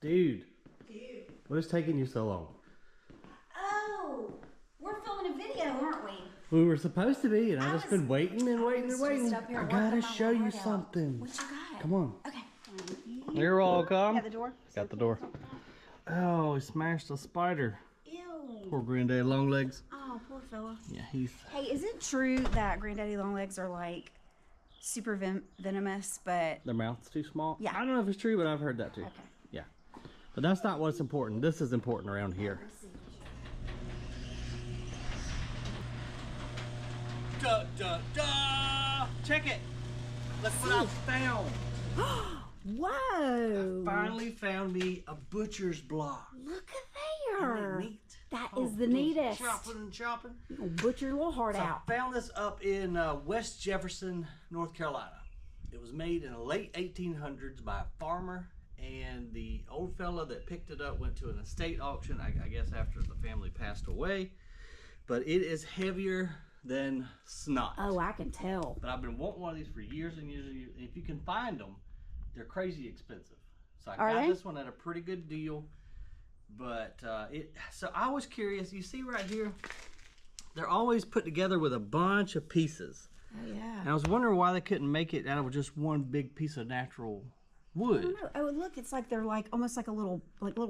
Dude. What is taking you so long? Oh, we're filming a video, aren't we? We were supposed to be, and I've just been waiting and waiting and waiting. I gotta show you something. What you got? Come on. Okay. You're welcome. Got the door? Got the door. Oh, he smashed a spider. Ew. Poor Granddaddy Longlegs. Oh, poor fella. Yeah, he's... Hey, is it true that Granddaddy Longlegs are like super venomous, but... Their mouth's too small? Yeah. I don't know if it's true, but I've heard that too. Okay. Yeah. But that's not what's important. This is important around here. Duh, duh, duh! Check it! Look what I found! Whoa! I finally found me a butcher's block. Look at there! Neat. That is the neatest. Chopping and chopping. You'll butcher your little heart out. I found this up in West Jefferson, North Carolina. It was made in the late 1800s by a farmer, and the old fella that picked it up went to an estate auction, I guess after the family passed away. But it is heavier than snot. Oh, I can tell. But I've been wanting one of these for years and years and years. If you can find them, they're crazy expensive. So I got this one at a pretty good deal. But so I was curious. You see right here, they're always put together with a bunch of pieces. Oh yeah. And I was wondering why they couldn't make it out of just one big piece of natural wood. I don't know. Oh, look, it's like they're like almost like little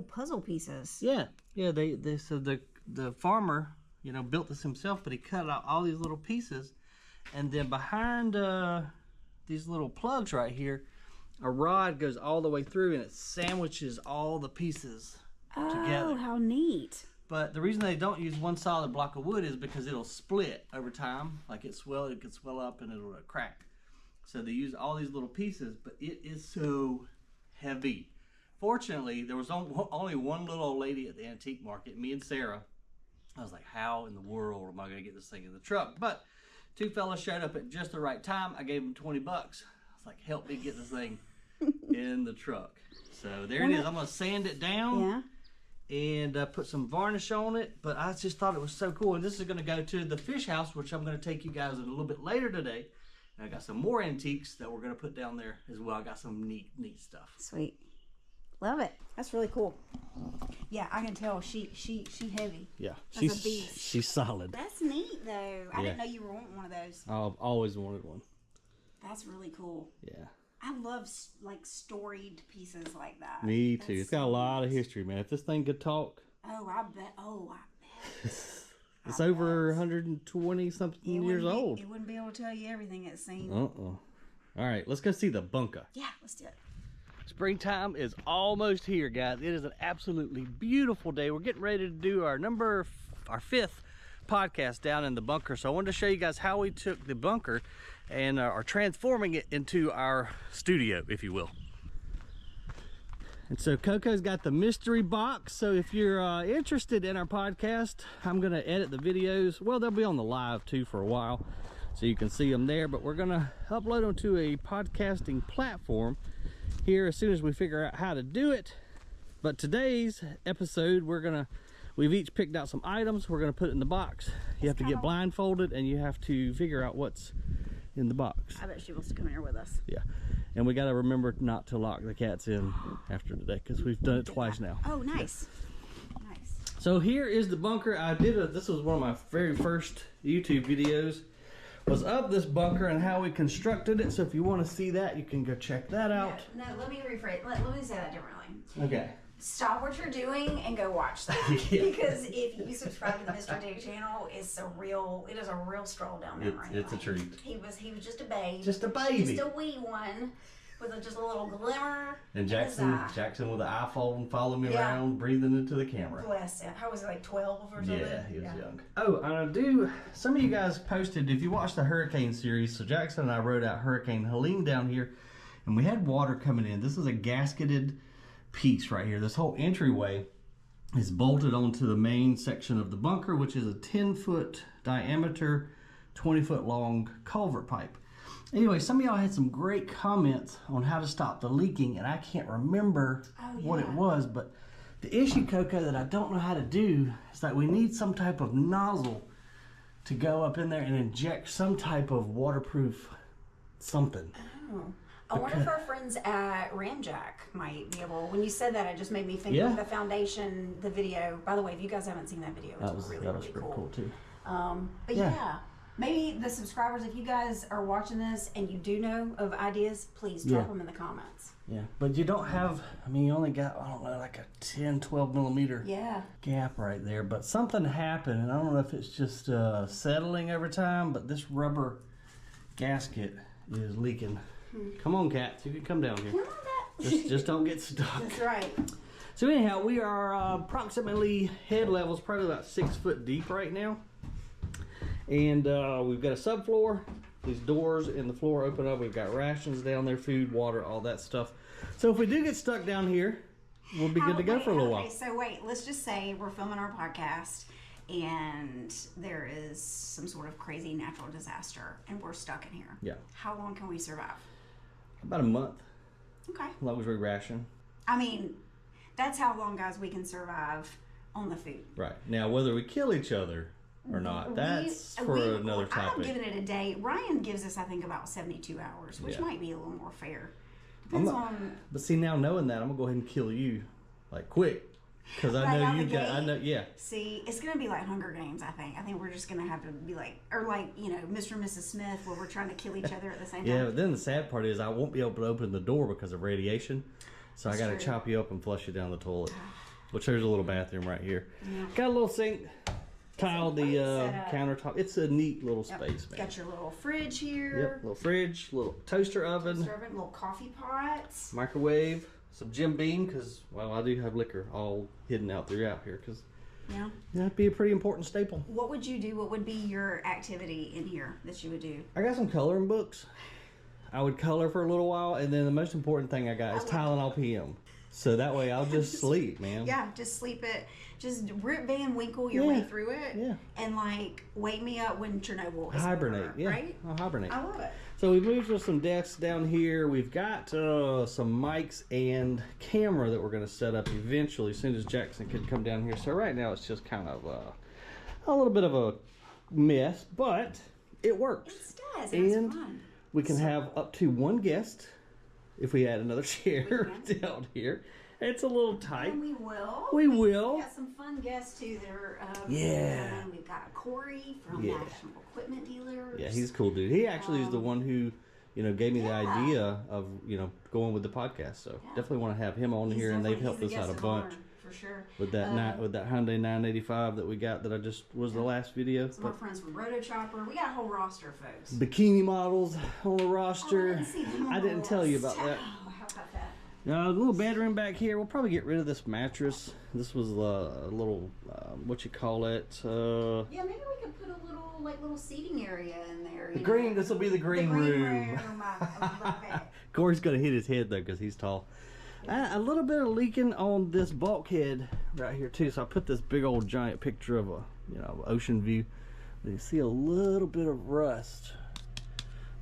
puzzle pieces. Yeah, yeah. They so the farmer, you know, built this himself, but he cut out all these little pieces, and then behind these little plugs right here, a rod goes all the way through, and it sandwiches all the pieces together. Oh, how neat! But the reason they don't use one solid block of wood is because it'll split over time. Like it could swell up and it'll crack. So they use all these little pieces, but it is so heavy. Fortunately, there was only one little old lady at the antique market, me and Sarah. I was like, how in the world am I going to get this thing in the truck? But two fellas showed up at just the right time. I gave them 20 bucks. I was like, help me get this thing in the truck. So there it is. I'm going to sand it down and put some varnish on it. But I just thought it was so cool. And this is going to go to the fish house, which I'm going to take you guys in a little bit later today. And I got some more antiques that we're going to put down there as well. I got some neat stuff. Sweet. Love it. That's really cool. Yeah, I can tell she heavy. Yeah, That's a beast. She's solid. That's neat though. I didn't know you were wanting one of those. I've always wanted one. That's really cool. Yeah. I love like storied pieces like that. Me too. It's got a lot of history, man. If this thing could talk. Oh, I bet. It's over 120 something years old. It wouldn't be able to tell you everything it's seen. All right, let's go see the bunker. Yeah, let's do it. Springtime is almost here, guys. It is an absolutely beautiful day. We're getting ready to do our fifth podcast down in the bunker. So I wanted to show you guys how we took the bunker and are transforming it into our studio, if you will. And so CoCo's got the mystery box. So if you're interested in our podcast, I'm going to edit the videos. Well, they'll be on the live too for a while, so you can see them there. But we're going to upload them to a podcasting platform here as soon as we figure out how to do it. But today's episode, we've each picked out some items. We're going to put it in the box. You have to get blindfolded and you have to figure out what's in the box. I bet she wants to come here with us. Yeah. And we got to remember not to lock the cats in after today because we've done it twice now. Oh, nice. Yeah. Nice. So here is the bunker. This was one of my very first YouTube videos, was of this bunker and how we constructed it. So if you want to see that, you can go check that out. No, let me rephrase. Let me say that differently. Okay. Stop what you're doing and go watch that. Yeah. Because if you subscribe to the Mr.DiGG channel, it is a real stroll down memory lane. It's a treat. He was just a babe. Just a baby. Just a wee one with just a little glimmer. And Jackson with the iPhone following me around, breathing into the camera. Bless him. How was he, like 12 or something? Yeah, he was young. Oh, and some of you guys posted, if you watched the hurricane series, so Jackson and I rode out Hurricane Helene down here, and we had water coming in. This is a gasketed piece right here. This whole entryway is bolted onto the main section of the bunker, which is a 10-foot diameter, 20-foot long culvert pipe. Anyway, some of y'all had some great comments on how to stop the leaking, and I can't remember what it was, but the issue, CoCo, that I don't know how to do is that we need some type of nozzle to go up in there and inject some type of waterproof something. I wonder if our friends at Ramjack might be able. When you said that, it just made me think of the foundation, the video. By the way, if you guys haven't seen that video, it's really pretty cool too. But yeah, maybe the subscribers, if you guys are watching this and you do know of ideas, please drop them in the comments. Yeah, but you don't have, I mean, you only got, I don't know, like a 10, 12 millimeter gap right there. But something happened, and I don't know if it's just settling over time, but this rubber gasket is leaking. Come on, cats, you can come down here. Come on, just don't get stuck. That's right. So anyhow, we are approximately head levels, probably about 6 foot deep right now. And we've got a subfloor. These doors in the floor open up. We've got rations down there, food, water, all that stuff. So if we do get stuck down here, we'll be good to go for a little while. So wait, let's just say we're filming our podcast and there is some sort of crazy natural disaster and we're stuck in here. Yeah. How long can we survive? About a month. Okay. As long as we ration. I mean, that's how long, guys, we can survive on the food. Right. Now, whether we kill each other or not, that's for another topic. I'm giving it a day. Ryan gives us, I think, about 72 hours, which might be a little more fair. Depends on. But see, now knowing that, I'm gonna go ahead and kill you, like quick, because I know you got. I know, yeah. See, it's gonna be like Hunger Games. I think. I think we're just gonna have to be like, or like, you know, Mr. and Mrs. Smith, where we're trying to kill each other at the same time. Yeah, but then the sad part is I won't be able to open the door because of radiation, so I got to chop you up and flush you down the toilet. Which there's a little bathroom right here. Yeah. Got a little sink. Tiled the countertop. It's a neat little space, man. Got your little fridge here. Yep, little fridge, little toaster oven. Little coffee pots. Microwave, some Jim Beam, because, well, I do have liquor all hidden out throughout here, because that'd be a pretty important staple. What would you do? What would be your activity in here that you would do? I got some coloring books. I would color for a little while, and then the most important thing I got is Tylenol PM. So that way I'll just sleep, man. Yeah, just sleep it. Just Rip Van Winkle your way through it. Yeah. And like wake me up when Chernobyl is hibernate, over, right? I'll hibernate. I love it. So we've moved with some desks down here. We've got some mics and camera that we're going to set up eventually as soon as Jackson can come down here. So right now it's just kind of a little bit of a mess, but it works. It does. And we can have up to one guest. If we add another chair down here, it's a little tight. And we will. We will. We got some fun guests too that are. We've got Corey from National Equipment Dealers. Yeah, he's a cool dude. He actually is the one who, gave me the idea of, going with the podcast. So definitely want to have him on here, and they've helped us out a bunch. For sure. With that with that Hyundai 985 that we got that I just was the last video. Some more friends from Roto Chopper. We got a whole roster of folks. Bikini models on the roster. I didn't tell you about that. Oh, how about that? Now, a little bedroom back here. We'll probably get rid of this mattress. This was a little, what you call it? Yeah, maybe we could put a little seating area in there. This will be the green room. I love it. Corey's going to hit his head, though, because he's tall. A little bit of leaking on this bulkhead right here too. So I put this big old giant picture of a ocean view. You see a little bit of rust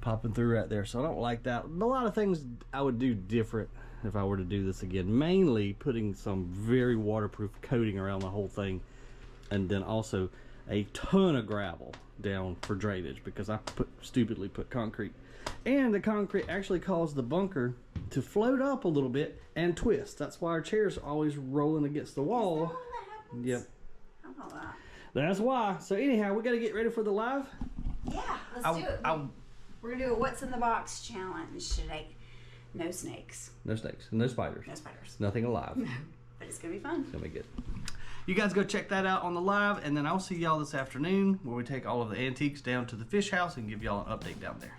popping through right there. So I don't like that. A lot of things I would do different if I were to do this again. Mainly putting some very waterproof coating around the whole thing, and then also a ton of gravel down for drainage because I stupidly put concrete. And the concrete actually caused the bunker to float up a little bit and twist. That's why our chairs are always rolling against the wall. Is that all that happens? Yep. How about that? That's why. So anyhow, we got to get ready for the live. Yeah, let's do it. We're going to do a what's in the box challenge today. No snakes. No snakes. No spiders. No spiders. Nothing alive. But it's going to be fun. It's going to be good. You guys go check that out on the live, and then I'll see y'all this afternoon where we take all of the antiques down to the fish house and give y'all an update down there.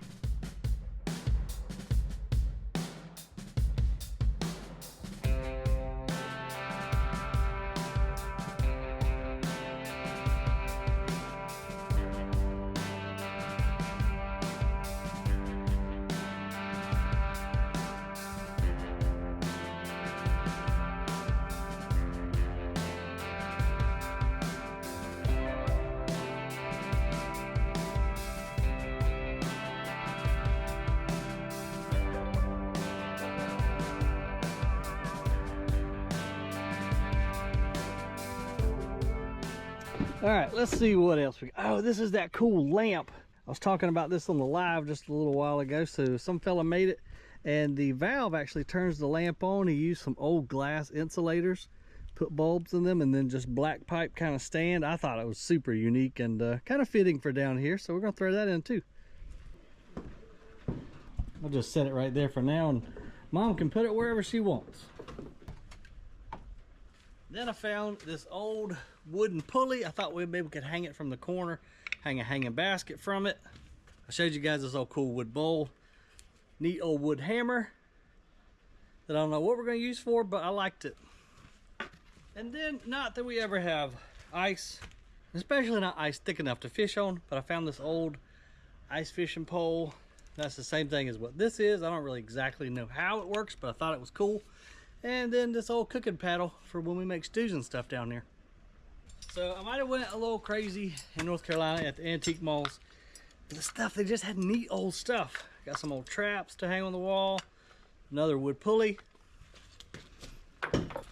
All right, let's see what else we got. Oh, this is that cool lamp. I was talking about this on the live just a little while ago. So some fella made it, And the valve actually turns the lamp on. He used some old glass insulators, put bulbs in them, and then just black pipe kind of stand. I thought it was super unique and kind of fitting for down here, so we're gonna throw that in too. I'll just set it right there for now, and Mom can put it wherever she wants. Then I found this old wooden pulley. I thought maybe we could hang it from the corner, hang a hanging basket from it. I showed you guys this old cool wood bowl. Neat old wood hammer that I don't know what we're going to use for, but I liked it. And then, not that we ever have ice, especially not ice thick enough to fish on, but I found this old ice fishing pole. That's the same thing as what this is. I don't really exactly know how it works, but I thought it was cool. And then this old cooking paddle for when we make stews and stuff down there. So I might have went a little crazy in North Carolina at the antique malls. The stuff, they just had neat old stuff. Got some old traps to hang on the wall. Another wood pulley.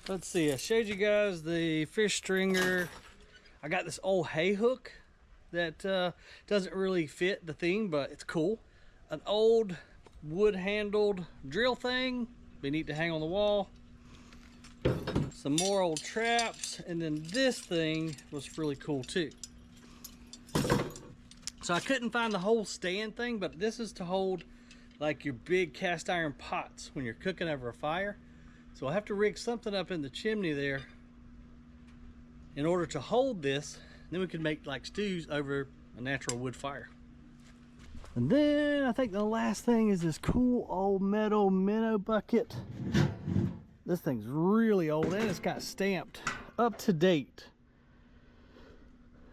Let's see, I showed you guys the fish stringer. I got this old hay hook that doesn't really fit the theme, but it's cool. An old wood handled drill thing. Be neat to hang on the wall. Some more old traps, and then this thing was really cool too. So I couldn't find the whole stand thing, but this is to hold like your big cast iron pots when you're cooking over a fire. So I'll have to rig something up in the chimney there in order to hold this. Then we can make like stews over a natural wood fire. And then I think the last thing is this cool old metal minnow bucket. This thing's really old and it's got stamped up to date.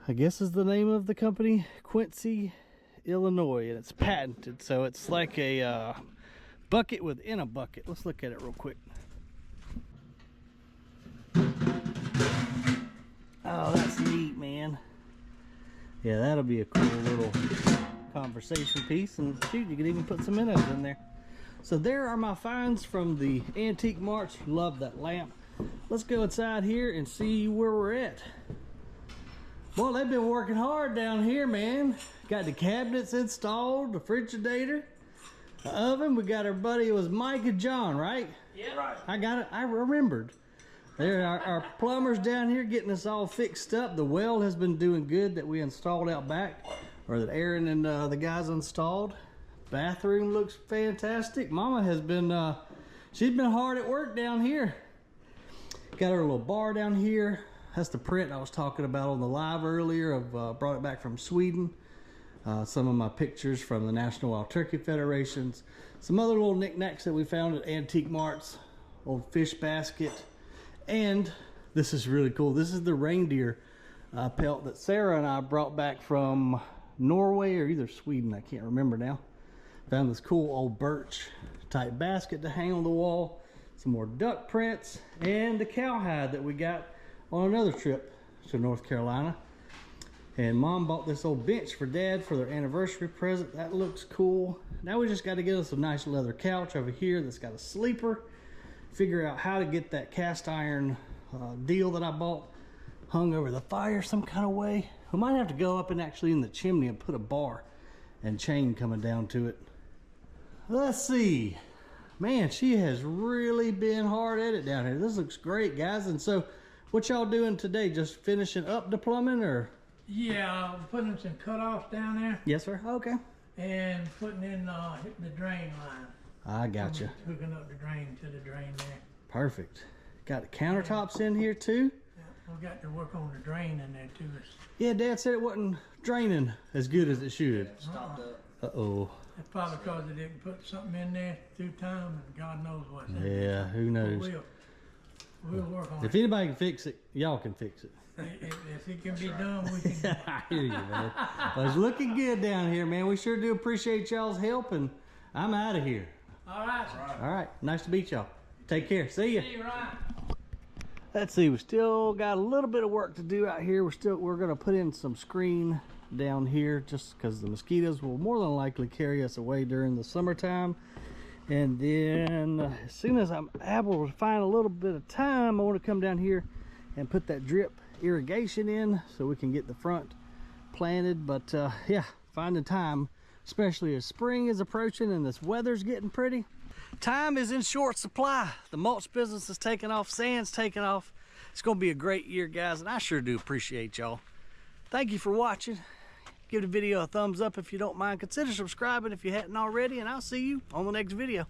I guess is the name of the company, Quincy, Illinois, and it's patented. So it's like a bucket within a bucket. Let's look at it real quick. Oh, that's neat, man. Yeah, that'll be a cool little conversation piece, and shoot, you can even put some minnows in there. So there are my finds from the antique march. Love that lamp. Let's go inside here and see where we're at. Well, they've been working hard down here, man. Got the cabinets installed, the refrigerator, the oven. We got our buddy, it was Mike and John, right? Yeah. Right. I got it, I remembered. There are our plumbers down here getting us all fixed up. The well has been doing good that we installed out back, or that Aaron and the guys installed. Bathroom looks fantastic. Mama has been, she's been hard at work down here. Got her little bar down here. That's the print I was talking about on the live earlier. I've brought it back from Sweden. Some of my pictures from the National Wild Turkey Federations. Some other little knickknacks that we found at antique marts. Old fish basket. And this is really cool. This is the reindeer pelt that Sarah and I brought back from Norway or either Sweden. I can't remember now. Found this cool old birch type basket to hang on the wall. Some more duck prints and the cowhide that we got on another trip to North Carolina. And Mom bought this old bench for Dad for their anniversary present. That looks cool. Now we just got to get us a nice leather couch over here that's got a sleeper. Figure out how to get that cast iron deal that I bought hung over the fire some kind of way. We might have to go up and actually in the chimney and put a bar and chain coming down to it. Let's see. Man, she has really been hard at it down here. This looks great, guys. And so what y'all doing today? Just finishing up the plumbing, or? Yeah, putting some cutoffs down there. Yes, sir. Okay. And putting in the drain line. I gotcha. Hooking up the drain to the drain there. Perfect. Got the countertops in here too. Yeah, we got to work on the drain in there too. Yeah, Dad said it wasn't draining as good as it should. Stopped up. Uh-oh. It's probably because they didn't put something in there through time, and God knows what's in there. Yeah, who knows? We'll work on it. If anybody can fix it, y'all can fix it. If it can be done, we can. I hear you, man. Well, it's looking good down here, man. We sure do appreciate y'all's help, and I'm out of here. All right. All right. Nice to meet y'all. Take care. See ya. See you, Ryan. Let's see. We still got a little bit of work to do out here. We're gonna put in some screen down here just because the mosquitoes will more than likely carry us away during the summertime. And then as soon as I'm able to find a little bit of time, I want to come down here and put that drip irrigation in so we can get the front planted. But yeah, finding time, especially as spring is approaching and this weather's getting pretty. time is in short supply. The mulch business is taking off, sand's taking off. It's gonna be a great year, guys, and I sure do appreciate y'all. Thank you for watching. Give the video a thumbs up if you don't mind. Consider subscribing if you hadn't already, and I'll see you on the next video.